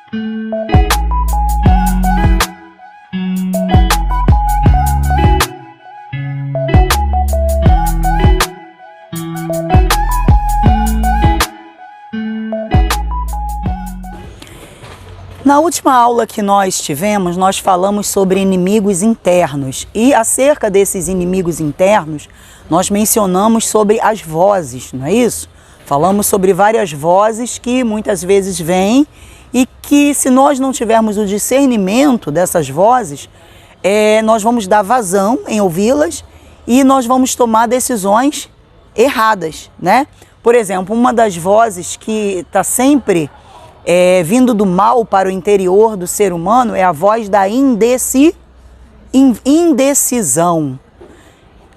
Na última aula que nós tivemos, nós falamos sobre inimigos internos e acerca desses inimigos internos, nós mencionamos sobre as vozes, não é isso? Falamos sobre várias vozes que muitas vezes vêm e que se nós não tivermos o discernimento dessas vozes, nós vamos dar vazão em ouvi-las e nós vamos tomar decisões erradas, né? Por exemplo, uma das vozes que está sempre vindo do mal para o interior do ser humano é a voz da indecisão.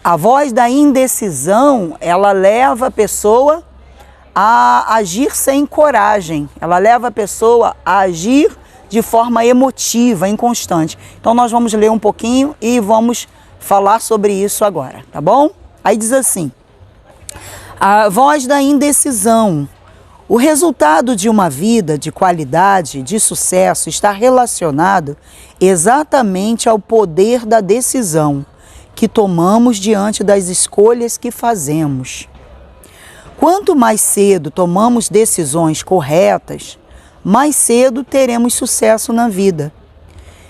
A voz da indecisão, ela leva a pessoa a agir sem coragem, ela leva a pessoa a agir de forma emotiva, inconstante. Então nós vamos ler um pouquinho e vamos falar sobre isso agora, tá bom? Aí diz assim, a voz da indecisão. O resultado de uma vida de qualidade, de sucesso, está relacionado exatamente ao poder da decisão que tomamos diante das escolhas que fazemos. Quanto mais cedo tomamos decisões corretas, mais cedo teremos sucesso na vida.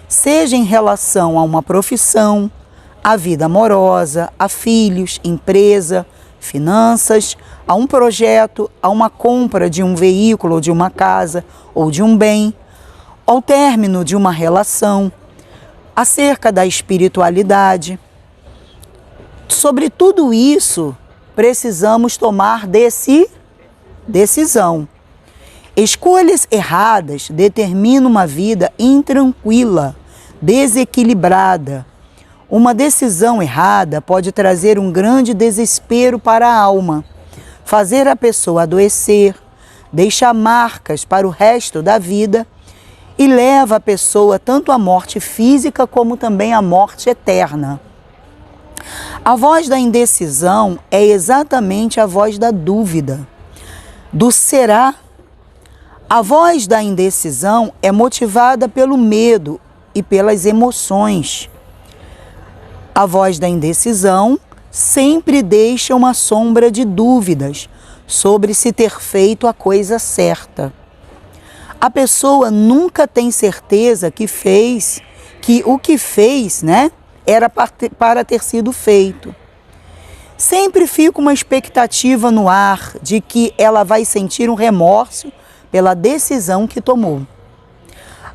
Seja em relação a uma profissão, a vida amorosa, a filhos, empresa, finanças, a um projeto, a uma compra de um veículo, ou de uma casa, ou de um bem, ao término de uma relação, acerca da espiritualidade. Sobre tudo isso, precisamos tomar decisão. Escolhas erradas determinam uma vida intranquila, desequilibrada. Uma decisão errada pode trazer um grande desespero para a alma, fazer a pessoa adoecer, deixar marcas para o resto da vida e leva a pessoa tanto à morte física como também à morte eterna. A voz da indecisão é exatamente a voz da dúvida, do será. A voz da indecisão é motivada pelo medo e pelas emoções. A voz da indecisão sempre deixa uma sombra de dúvidas sobre se ter feito a coisa certa. A pessoa nunca tem certeza que o que fez, era para ter sido feito. Sempre fica uma expectativa no ar de que ela vai sentir um remorso pela decisão que tomou.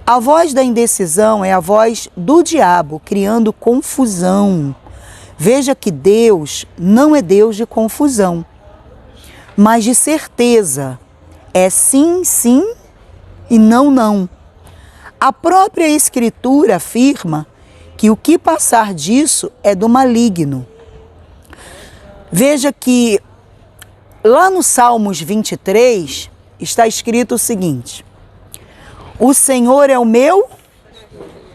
A voz da indecisão é a voz do diabo, criando confusão. Veja que Deus não é Deus de confusão, mas de certeza. É sim, sim e não, não. A própria Escritura afirma que o que passar disso é do maligno. Veja que lá no Salmos 23 está escrito o seguinte: o Senhor é o meu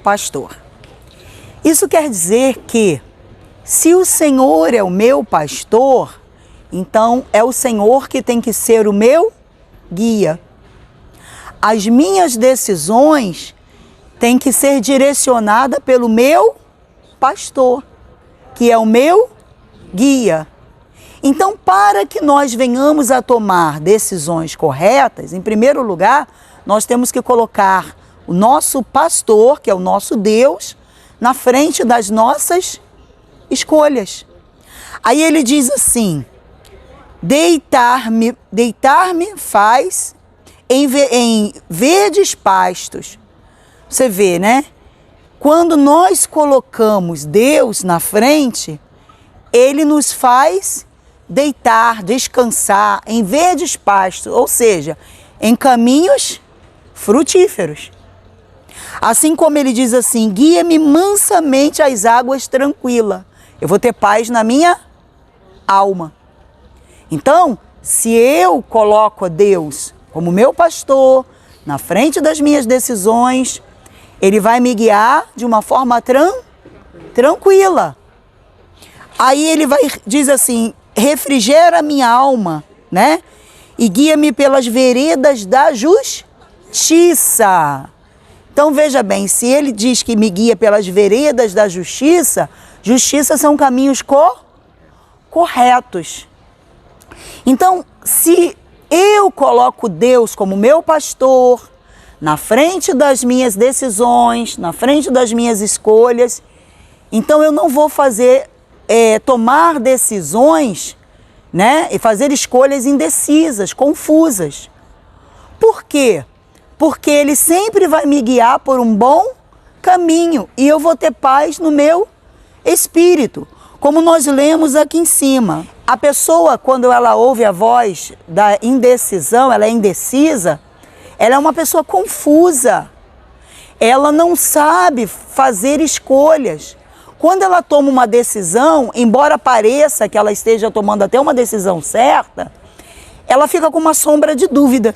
pastor. Isso quer dizer que, se o Senhor é o meu pastor, então é o Senhor que tem que ser o meu guia. As minhas decisões têm que ser direcionadas pelo meu pastor, que é o meu guia. Então, para que nós venhamos a tomar decisões corretas, em primeiro lugar, nós temos que colocar o nosso pastor, que é o nosso Deus, na frente das nossas escolhas. Aí ele diz assim: deitar-me faz em verdes pastos. Você vê, né? Quando nós colocamos Deus na frente, Ele nos faz deitar, descansar em verdes pastos, ou seja, em caminhos frutíferos. Assim como ele diz assim: guia-me mansamente às águas tranquilas. Eu vou ter paz na minha alma. Então, se eu coloco a Deus como meu pastor, na frente das minhas decisões, Ele vai me guiar de uma forma tranquila. Aí ele diz assim: refrigera minha alma, né? E guia-me pelas veredas da justiça. Então veja bem, se ele diz que me guia pelas veredas da justiça, justiça são caminhos corretos. Então, se eu coloco Deus como meu pastor, na frente das minhas decisões, na frente das minhas escolhas, então eu não vou tomar decisões, né, e fazer escolhas indecisas, confusas. Por quê? Porque ele sempre vai me guiar por um bom caminho e eu vou ter paz no meu espírito. Como nós lemos aqui em cima, a pessoa, quando ela ouve a voz da indecisão, ela é indecisa, ela é uma pessoa confusa. Ela não sabe fazer escolhas. Quando ela toma uma decisão, embora pareça que ela esteja tomando até uma decisão certa, ela fica com uma sombra de dúvida.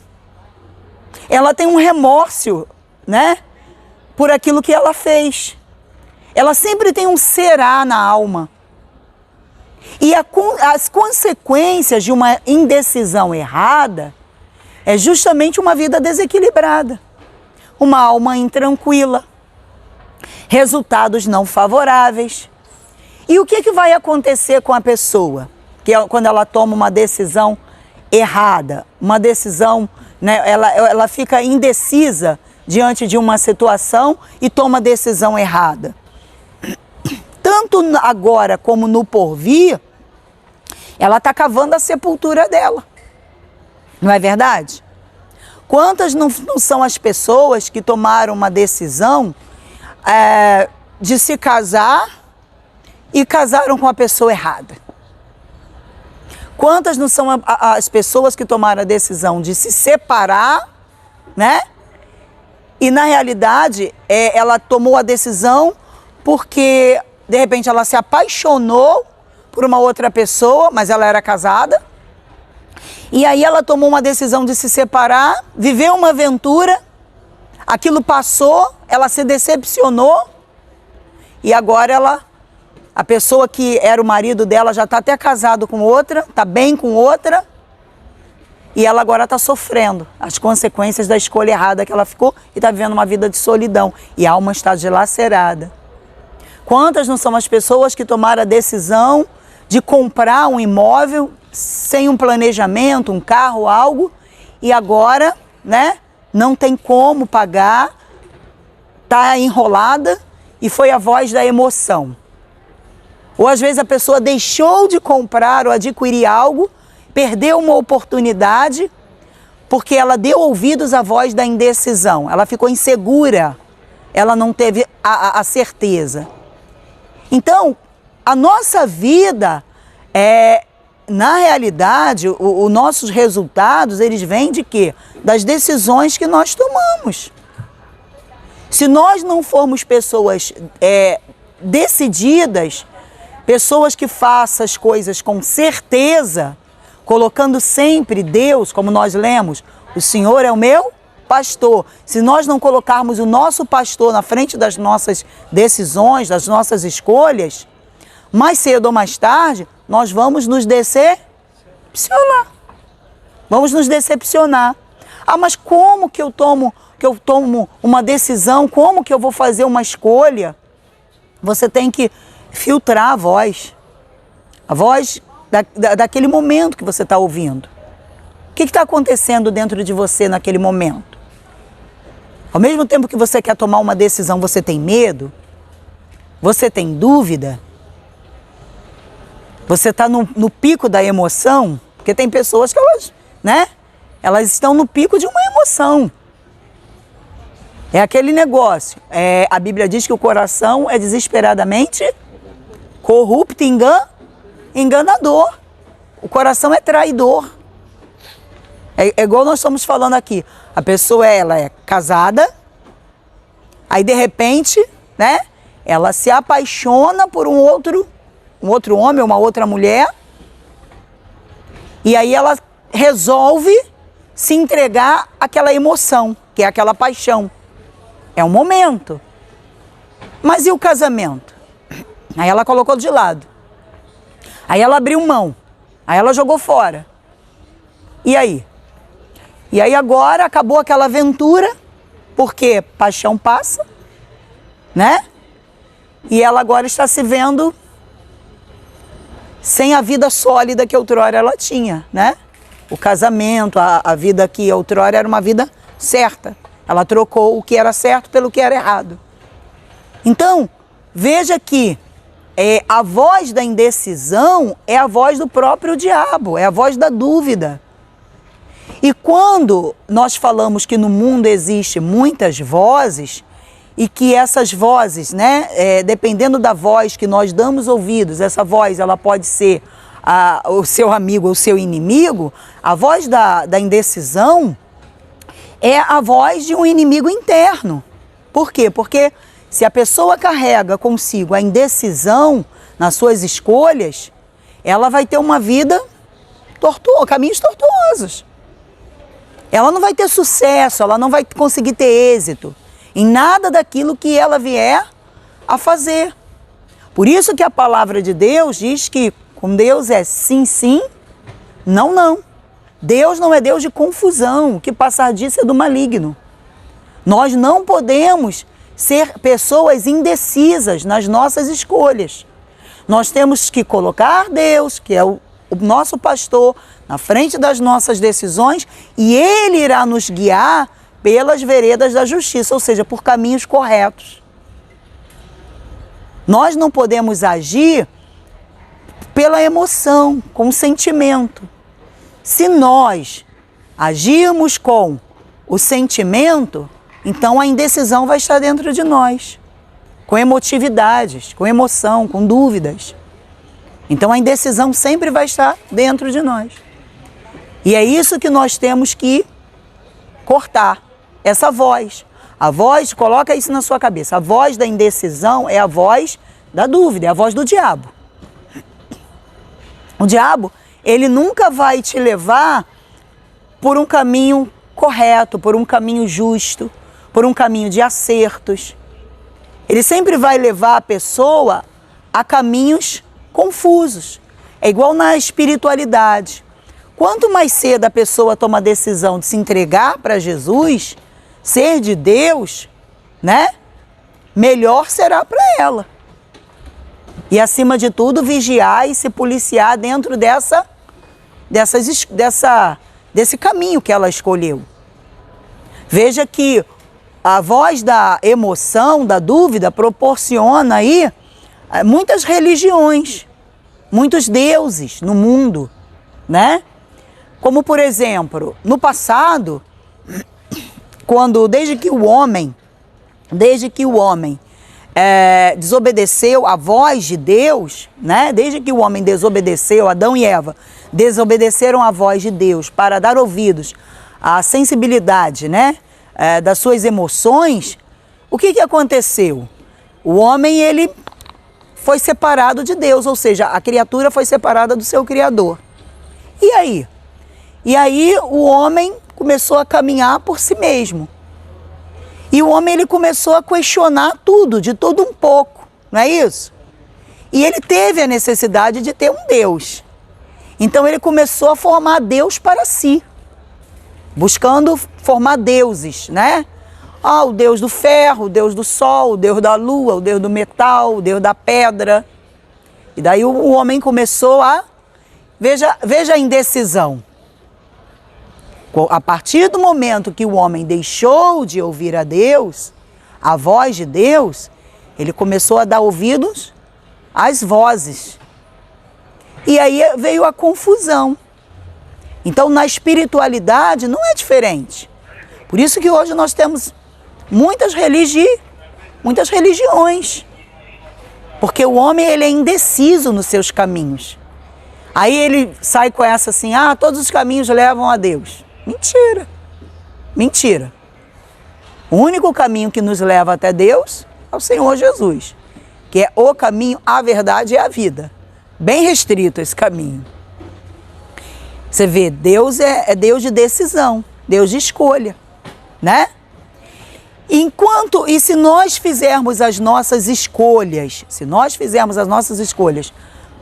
Ela tem um remorso, né, por aquilo que ela fez. Ela sempre tem um será na alma. E as consequências de uma indecisão errada é justamente uma vida desequilibrada, uma alma intranquila, resultados não favoráveis. E o que vai acontecer com a pessoa quando ela toma uma decisão errada, uma decisão, né, ela fica indecisa diante de uma situação e toma decisão errada? Tanto agora como no porvir, ela está cavando a sepultura dela. Não é verdade? Quantas não são as pessoas que tomaram uma decisão de se casar e casaram com a pessoa errada? Quantas não são as pessoas que tomaram a decisão de se separar, né? E na realidade, ela tomou a decisão porque de repente ela se apaixonou por uma outra pessoa, mas ela era casada. E aí ela tomou uma decisão de se separar, viveu uma aventura, aquilo passou, ela se decepcionou e agora a pessoa que era o marido dela já está até casado com outra, está bem com outra, e ela agora está sofrendo as consequências da escolha errada que ela ficou e está vivendo uma vida de solidão e a alma está dilacerada. Quantas não são as pessoas que tomaram a decisão de comprar um imóvel sem um planejamento, um carro, algo, e agora, né, não tem como pagar, está enrolada e foi a voz da emoção. Ou às vezes a pessoa deixou de comprar ou adquirir algo, perdeu uma oportunidade porque ela deu ouvidos à voz da indecisão, ela ficou insegura, ela não teve a certeza. Então, a nossa vida, na realidade, os nossos resultados, eles vêm de quê? Das decisões que nós tomamos. Se nós não formos pessoas decididas, pessoas que façam as coisas com certeza, colocando sempre Deus, como nós lemos, o Senhor é o meu pastor. Se nós não colocarmos o nosso pastor na frente das nossas decisões, das nossas escolhas, mais cedo ou mais tarde, nós vamos nos decepcionar. Vamos nos decepcionar. Ah, mas como que eu tomo uma decisão? Como que eu vou fazer uma escolha? Você tem que filtrar a voz daquele momento que você está ouvindo. O que está acontecendo dentro de você naquele momento? Ao mesmo tempo que você quer tomar uma decisão, você tem medo? Você tem dúvida? Você está no pico da emoção? Porque tem pessoas que elas estão no pico de uma emoção. É aquele negócio. A Bíblia diz que o coração é desesperadamente corrupto, enganador. O coração é traidor. É igual nós estamos falando aqui. A pessoa ela é casada, aí de repente, né, ela se apaixona por um outro homem, uma outra mulher, e aí ela resolve se entregar àquela emoção, que é aquela paixão. É um momento. Mas e o casamento? Aí ela colocou de lado. Aí ela abriu mão. Aí ela jogou fora. E aí? E aí agora acabou aquela aventura, porque paixão passa, né? E ela agora está se vendo sem a vida sólida que outrora ela tinha, né? O casamento, a vida que outrora era uma vida certa. Ela trocou o que era certo pelo que era errado. Então, veja que a voz da indecisão é a voz do próprio diabo, é a voz da dúvida. E quando nós falamos que no mundo existe muitas vozes, e que essas vozes, né, dependendo da voz que nós damos ouvidos, essa voz ela pode ser o seu amigo ou o seu inimigo, a voz da indecisão é a voz de um inimigo interno. Por quê? Porque se a pessoa carrega consigo a indecisão nas suas escolhas, ela vai ter uma vida caminhos tortuosos. Ela não vai ter sucesso, ela não vai conseguir ter êxito em nada daquilo que ela vier a fazer. Por isso que a palavra de Deus diz que com Deus é sim, sim, não, não. Deus não é Deus de confusão, o que passar disso é do maligno. Nós não podemos ser pessoas indecisas nas nossas escolhas. Nós temos que colocar Deus, que é o nosso pastor, na frente das nossas decisões, e Ele irá nos guiar pelas veredas da justiça, ou seja, por caminhos corretos. Nós não podemos agir pela emoção, com sentimento. Se nós agirmos com o sentimento, então a indecisão vai estar dentro de nós, com emotividades, com emoção, com dúvidas. Então a indecisão sempre vai estar dentro de nós. E é isso que nós temos que cortar, essa voz. A voz, coloca isso na sua cabeça, a voz da indecisão é a voz da dúvida, é a voz do diabo. O diabo, ele nunca vai te levar por um caminho correto, por um caminho justo, por um caminho de acertos. Ele sempre vai levar a pessoa a caminhos confusos. É igual na espiritualidade. Quanto mais cedo a pessoa toma a decisão de se entregar para Jesus, ser de Deus, né? Melhor será para ela. E acima de tudo, vigiar e se policiar dentro desse caminho que ela escolheu. Veja que a voz da emoção, da dúvida, proporciona aí muitas religiões, muitos deuses no mundo, né? Como, por exemplo, no passado, desde que o homem desobedeceu a voz de Deus, né? Desde que o homem desobedeceu, Adão e Eva desobedeceram a voz de Deus para dar ouvidos à sensibilidade, né? Das suas emoções, o que aconteceu? O homem, ele foi separado de Deus, ou seja, a criatura foi separada do seu Criador. E aí? E aí o homem começou a caminhar por si mesmo. E o homem, ele começou a questionar tudo, de tudo um pouco, não é isso? E ele teve a necessidade de ter um Deus. Então ele começou a formar Deus para si, buscando formar deuses, né? O Deus do ferro, o Deus do sol, o Deus da lua, o Deus do metal, o Deus da pedra. E daí o homem começou a... Veja a indecisão. A partir do momento que o homem deixou de ouvir a Deus, a voz de Deus, ele começou a dar ouvidos às vozes. E aí veio a confusão. Então, na espiritualidade não é diferente. Por isso que hoje nós temos muitas religiões. Porque o homem, ele é indeciso nos seus caminhos. Aí ele sai com essa assim, todos os caminhos levam a Deus. Mentira. Mentira. O único caminho que nos leva até Deus é o Senhor Jesus, que é o caminho, a verdade e a vida. Bem restrito esse caminho. Você vê, Deus é Deus de decisão, Deus de escolha, né? E se nós fizermos as nossas escolhas,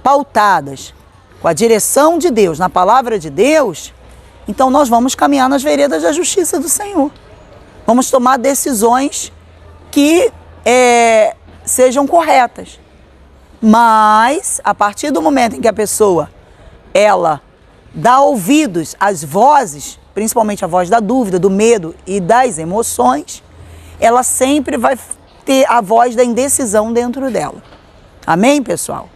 pautadas com a direção de Deus, na palavra de Deus, então nós vamos caminhar nas veredas da justiça do Senhor. Vamos tomar decisões que sejam corretas. Mas, a partir do momento em que a pessoa, ela dá ouvidos às vozes, principalmente a voz da dúvida, do medo e das emoções, ela sempre vai ter a voz da indecisão dentro dela. Amém, pessoal?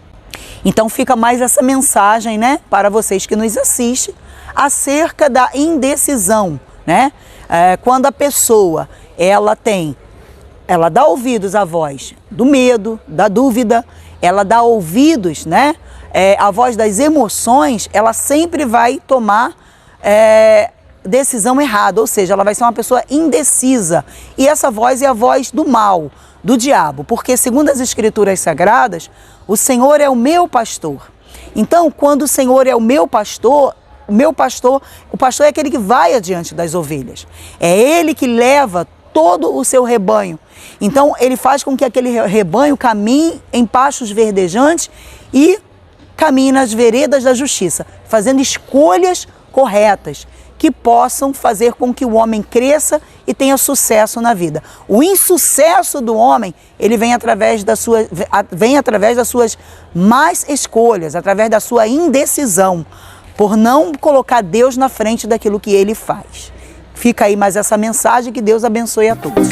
Então fica mais essa mensagem, né, para vocês que nos assistem, acerca da indecisão, né? Quando a pessoa, ela dá ouvidos à voz do medo, da dúvida, ela dá ouvidos, né, à voz das emoções, ela sempre vai tomar decisão errada, ou seja, ela vai ser uma pessoa indecisa. E essa voz é a voz do mal, do diabo, porque segundo as Escrituras Sagradas, o Senhor é o meu pastor. Então, quando o Senhor é o pastor é aquele que vai adiante das ovelhas. É ele que leva todo o seu rebanho. Então, ele faz com que aquele rebanho caminhe em pastos verdejantes e caminhe nas veredas da justiça, fazendo escolhas corretas que possam fazer com que o homem cresça e tenha sucesso na vida. O insucesso do homem, ele vem através das suas más escolhas, através da sua indecisão, por não colocar Deus na frente daquilo que ele faz. Fica aí mais essa mensagem, que Deus abençoe a todos.